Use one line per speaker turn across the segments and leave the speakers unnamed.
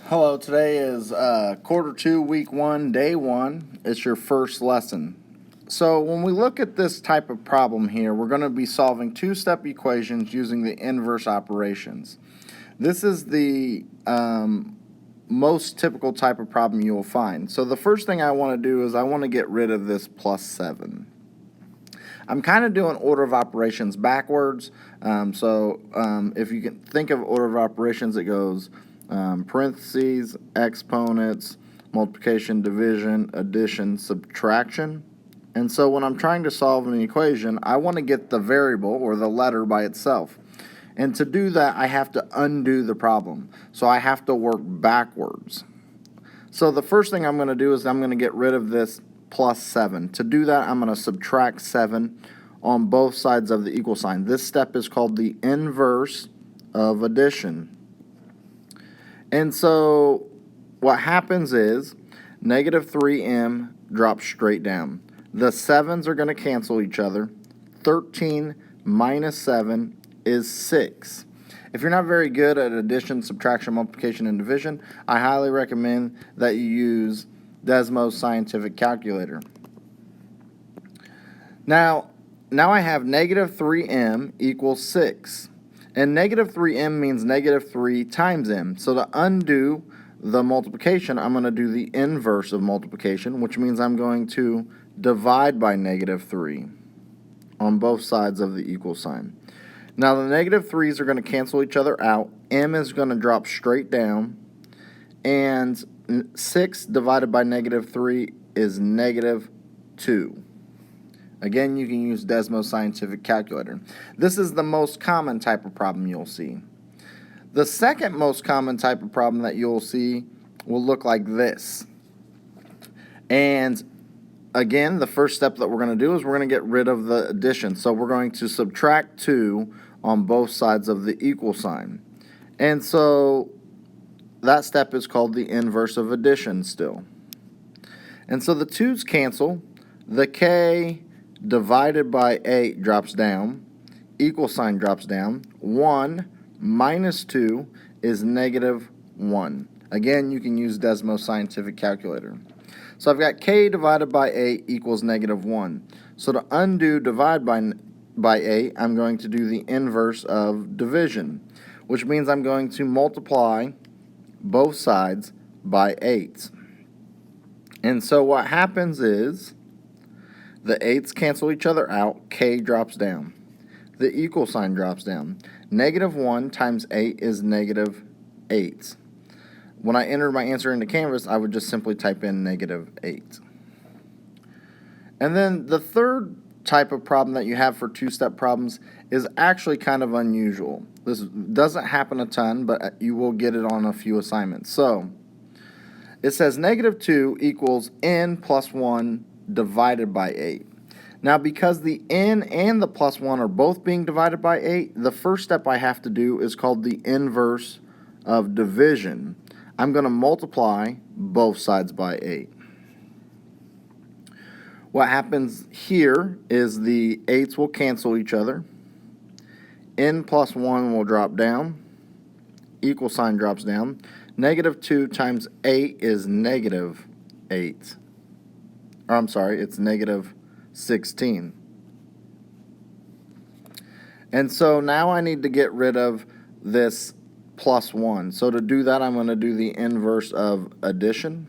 Hello, today is quarter two, week one, day one. It's your first lesson. So when we look at this type of problem here, we're going to be solving two-step equations using the inverse operations. This is the most typical type of problem you will find. So the first thing I want to do is I want to get rid of this plus 7. I'm kind of doing order of operations backwards. If you can think of order of operations, it goes parentheses, exponents, multiplication, division, addition, subtraction. And so when I'm trying to solve an equation, I want to get the variable or the letter by itself. And to do that, I have to undo the problem. So I have to work backwards. So the first thing I'm going to do is I'm going to get rid of this plus 7. To do that, I'm going to subtract 7 on both sides of the equal sign. This step is called the inverse of addition. And so what happens is negative 3m drops straight down. The 7s are going to cancel each other. 13 minus 7 is 6. If you're not very good at addition, subtraction, multiplication, and division, I highly recommend that you use Desmos Scientific Calculator. Now I have negative 3m equals 6. And negative 3m means negative 3 times m. So to undo the multiplication, I'm going to do the inverse of multiplication, which means I'm going to divide by negative 3 on both sides of the equal sign. Now the negative 3's are going to cancel each other out. M is going to drop straight down. And 6 divided by negative 3 is negative 2. Again, you can use Desmos Scientific Calculator. This is the most common type of problem you'll see. The second most common type of problem that you'll see will look like this. And again, the first step that we're going to do is we're going to get rid of the addition. So we're going to subtract 2 on both sides of the equal sign. And so that step is called the inverse of addition still. And so the 2's cancel. The k divided by 8 drops down. Equal sign drops down. 1 minus 2 is negative 1. Again, you can use Desmos Scientific Calculator. So I've got k divided by 8 equals negative 1. So to undo divide by 8, I'm going to do the inverse of division, which means I'm going to multiply both sides by 8. And so what happens is the 8's cancel each other out, k drops down. The equal sign drops down. Negative 1 times 8 is negative 8. When I enter my answer into Canvas, I would just simply type in negative 8. And then the third type of problem that you have for two-step problems is actually kind of unusual. This doesn't happen a ton, but you will get it on a few assignments. So it says negative 2 equals n plus 1 divided by 8. Now because the n and the plus 1 are both being divided by 8, the first step I have to do is called the inverse of division. I'm going to multiply both sides by 8. What happens here is the 8's will cancel each other. N plus 1 will drop down. Equal sign drops down. Negative 2 times 8 is negative 8. Or I'm sorry, it's negative 16. And so now I need to get rid of this plus 1. So to do that, I'm going to do the inverse of addition.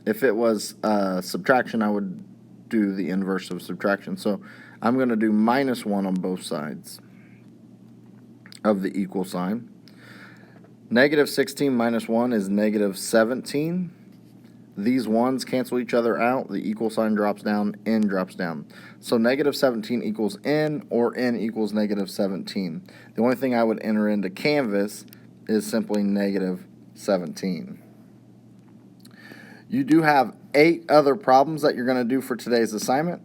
If it was subtraction, I would do the inverse of subtraction. So I'm going to do minus 1 on both sides of the equal sign. Negative 16 minus 1 is negative 17. These 1's cancel each other out. The equal sign drops down. N drops down. So negative 17 equals n, or n equals negative 17. The only thing I would enter into Canvas is simply negative 17. You do have 8 other problems that you're going to do for today's assignment.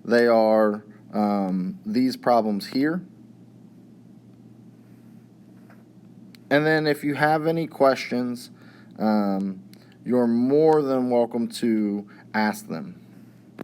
They are these problems here. And then if you have any questions, you're more than welcome to ask them.